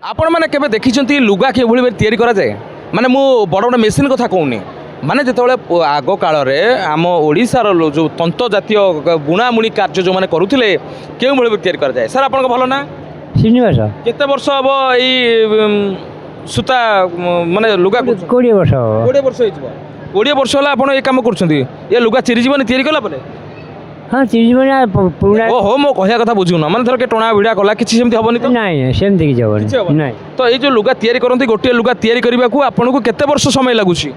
आपण मैंने केबे देखी लुगा कि तैयारी करा जाए माने मु बड़ बड़ मेसीन कथा कहूनी माने जिते आग काल आम ओडार जो तंत जातीय बुणाबुणी कार्य जो मैंने करुले क्यों भाई तैयारी करा जाए सर आपन भल ना श्रीनिवास केते वर्ष हम यही सूता माने लुगा 20 वर्ष हम 20 वर्ष हो 20 वर्ष है आप काम कर लुगा चिरीजन तैयारी कला हाँ चिरीजन पुराना ओहो मो कहया कथा बुझुना माने धर के टणा भिड़ा कला किछि सेमति हबनी तो नहीं सेमती किछि हबनी नहीं तो ये जो लुगा तैयारी करंती गोटे लुगा तैयारी करबा को आपन को केते वर्ष समय लागुछि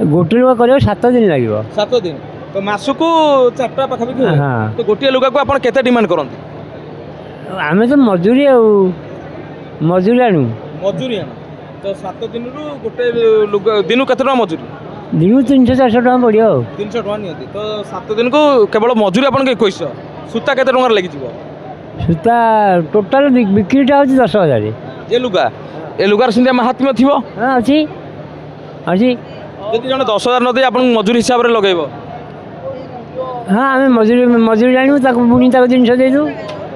गोटे लुगा करियो 7 दिन लागियो 7 दिन तो मासकू 4टा पाखा भी हाँ तो गोटे लुगा को आपन केते डिमांड करंती आमे तो मजूरी मजूरी आनु मजूरी आना तो 7 दिन रु गोटे लुगा दिनु केते टका मजूरी दिन 300-400 टका पड़ियो 300 टका नियति तो 7 दिन को केवल मजूरी आपन के 2100 सूता केते टका लागि जिवो सूता टोटल बिक्रीटा होची 10,000 ये लुगार सिंधे हम हाथ में थिबो हाँ अच्छी अच्छी जदि जने 10,000 न दे आपन मजूरी हिसाब रे लगेबो हाँ आमे मजूरी जानिबो ताको पुणी ताको 300 दे दू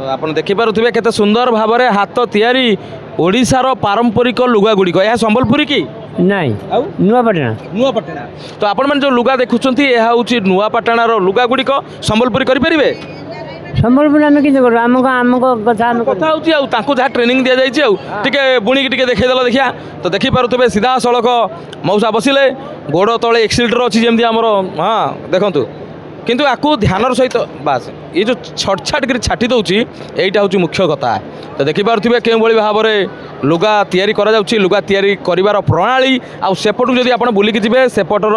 आपन देखि पारुथिबे केते सुंदर भाबरे हाथ तैयारी ओडिसार पारंपरिक लुगा गुडी को यह संबलपुरी की नहीं आउ नुआपाटना तो आपण मन जो लुगा देखुछंती यह होची नुआपाटनार लुगा गुडी को संबलपुरी करि परिबे संबलपुर आमे कि करू आमको कथा आमे कथा होची आउ ताको जहा ट्रेनिंग दिया जाइछि आउ टिके बुणी के टिके देखै दला देखिया तो देखि पारुथिबे सीधा सड़क मौसा बसिले गोड़ तळे एक्सीलेटर अछि जेमदी हमरो हां देखंतु किंतु आकु ध्यानर सहित बास ये जो छटछाट कर छाटी दौची यहीटा हूँ मुख्य कथा तो देखिपे क्यों भाव में लुगा तैयारी करा जाउछि लुगा तैयारी करिवार प्रणाली आउ सेपटू जदि आपण बुलिकी जिबे सेपटर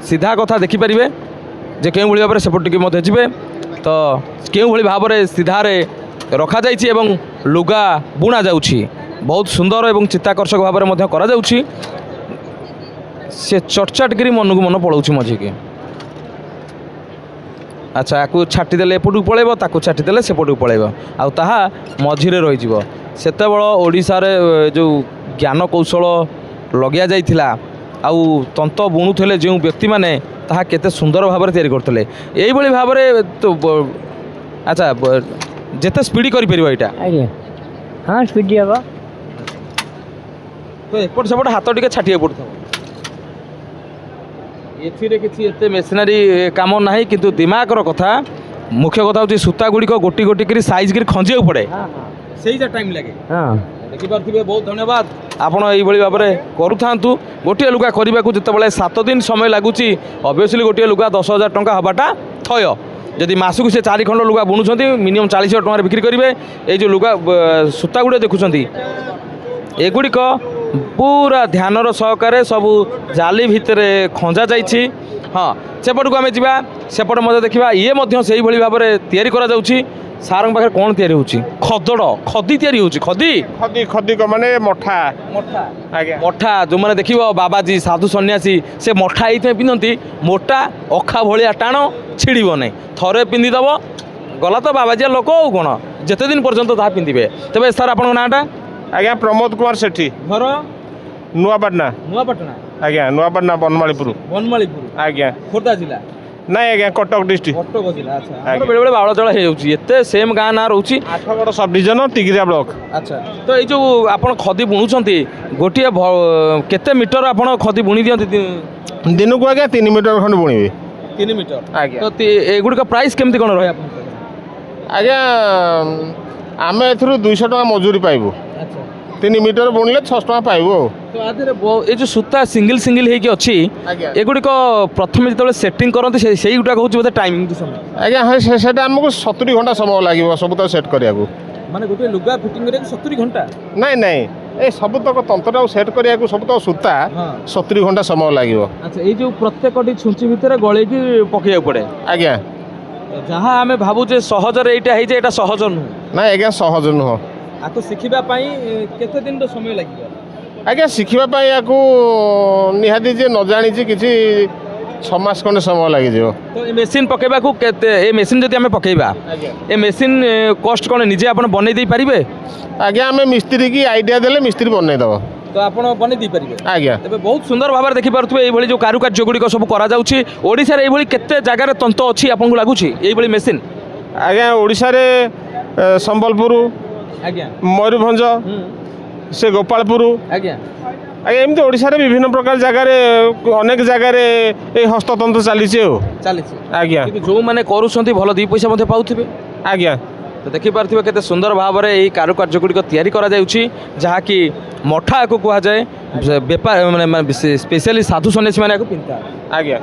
सीधा कथा देखिपारे जे क्यों भाव में सेपट टिके मते जिबे तो क्यों भाव में सीधारे रखा जाइछि एवं लुगा बुणा जाउछि बहुत सुंदर एवं चित्ताकर्षक भाव में मध्य करा जाउछि से चटचाट करी मन को मन पड़ाउछि मझिके अच्छा आपको छाटिदेले एपटू पलैब ताकू छाटिदेले सेपटू पलैब आउ ताहा मझिरे रही सेते बड़ ओडिशा रे जो ज्ञान कौशल लगिया जाइथिला आउ तंत बुणुले जो व्यक्ति माने ताहा केते सुंदर भाव में तैयारी करथिले एई भली भाव में तो अच्छा जेते स्पीड करि परिबो एटा आगे हाँ स्पीड हबा तो एपट सेपट हाथ टिके छाटिए पड़थो एथिरे किछि एते मेसिनरी काम नाही किंतु दिमागर कथा मुख्य कथा होची सूता गुडी को गोटी गोटी करी साइज करी खंजिया पड़े सेही जा टाइम लागे हाँ देखि पारथिबे बहुत धन्यवाद आपण एई भली भाबरे करूथांतु गोटे लुगा करबा को जतबेले 7 दिन समय लागुची ऑब्वियसली गोटे लुगा 10,000 टंका हबाटा थय जदि मासकु से 4 खंड लुगा बुणुछंती मिनिमम 40,000 टंका बिक्री करिवे ए जो लुगा सूता गुडे देखुछंती एगुड़ी को पूरा ध्यानर सहकारे सबू जाली भितर खंजा जाइछि हाँ सेपट को आम जा सेपट मजा देखा ये से भाव में तैयारी करा जाउछि सारंग पाखे कौन तैयारी होछि खदड़ खदी तैयारी होछि खदी खदी खदी को माने मठा मठा आज्ञा मठा जो मैंने देखो बाबाजी साधु सन्यासी से मठा ये पिंधती मोटा अखा भाया टाण छिड़ब नहीं थरे पिंधिदेव गला तो बाबाजी लोक और कौन जिते दिन पर्यंत ता पिंधे तेज सर आप नाटा आज्ञा प्रमोद कुमार सेठी घर नुआपाटना नुआपाटना आज्ञा नुआपाटना बनमालीपुर बनमालीपुर आज्ञा खोर्धा जिला नहीं आज्ञा कटक डिस्ट्रिक्ट कटक जिला अच्छा बेले बेले बाड़ जल होते सेम गाँ ना रोचे 8 बड़ सब डिविजन तिगिरिया ब्लॉक अच्छा तो ये जो आप खदी बुणुचंती गोटे केते मीटर आप खदी बुणी दियंती दिन को आज्ञा 3 मीटर खंड बुणीबे 3 मीटर आज्ञा तो एगुड़ी प्राइस केमती कौन रहे आज्ञा आम ए 200 टका मजूरी पाइबू अच्छा 3 मीटर बुणिले 600 टका पाइबू तो आधे ये जो सूता सिंगल सिंगल होगी अच्छी आज्ञा एगुड़ी प्रथम जो सेटिंग करते से गुटाक हूँ बोलते टाइमिंग समय आज्ञा हाँ से आमको 70 घंटा समय लगे सब तो सेट करा माने गोटे लुगा फिटिंग करिया 70 घंटा नहीं नहीं ए सब तक तंत्र सेट करिया सब तो सूता 70 घंटा समय लगे अच्छा ये जो प्रत्येक छुंची भितर गलेकी पकड़ पड़े आज्ञा जहाँ आम भावुचे सहजरे यहाँ सहज नुह ना आज्ञा सहज नुह आपको शिखा केते दिन समय लगे आज्ञा शिखा या निहाती जे न जानी किसी 6 मास खंडे समय लगे तो ये मेसीन पकेबा को ये मेसीन जदि आम पकेबा ये मेसीन कॉस्ट कौन निजे आप बन दे पारे आज्ञा आम मिस्त्री की आइडिया देले मिस्त्री बनईदेव तो आप बन दे पारे आज्ञा तेज बहुत सुंदर भाव में देखिपे ये जो कारुकार्य गुड़िक सब कराशा ये केते जगार तंत अच्छी आपको लगुच ये मेसीन आज्ञा ओडिशा रे संबलपुर आज्ञा मयूरभंज ସେ ଗୋପାଳପୁର ଆଜ୍ଞା ଆଜ୍ଞା ଏମିତି ଓଡ଼ିଶାରେ ବିଭିନ୍ନ ପ୍ରକାର ଜାଗାରେ ଅନେକ ଜାଗାରେ ଏଇ ହସ୍ତତନ୍ତ ଚାଲିଛି ଆଉ ଚାଲିଛି ଆଜ୍ଞା କିନ୍ତୁ ଯେଉଁମାନେ କରୁଛନ୍ତି ଭଲ ଦୁଇ ପଇସା ମଧ୍ୟ ପାଉଥିବେ ଆଜ୍ଞା ତ ଦେଖିପାରୁଥିବେ କେତେ ସୁନ୍ଦର ଭାବରେ ଏହି କାରୁକାର୍ଯ୍ୟ ଗୁଡ଼ିକ ତିଆରି କରାଯାଉଛି ଯାହାକି ମଠା ଆକୁ କୁହାଯାଏ ବେପାର ମାନେ ସ୍ପେଶିଆଲି ସାଧୁ ସନ୍ନ୍ୟାସୀମାନେ ଆକୁ ପିନ୍ଧିଥାନ୍ତି ଆଜ୍ଞା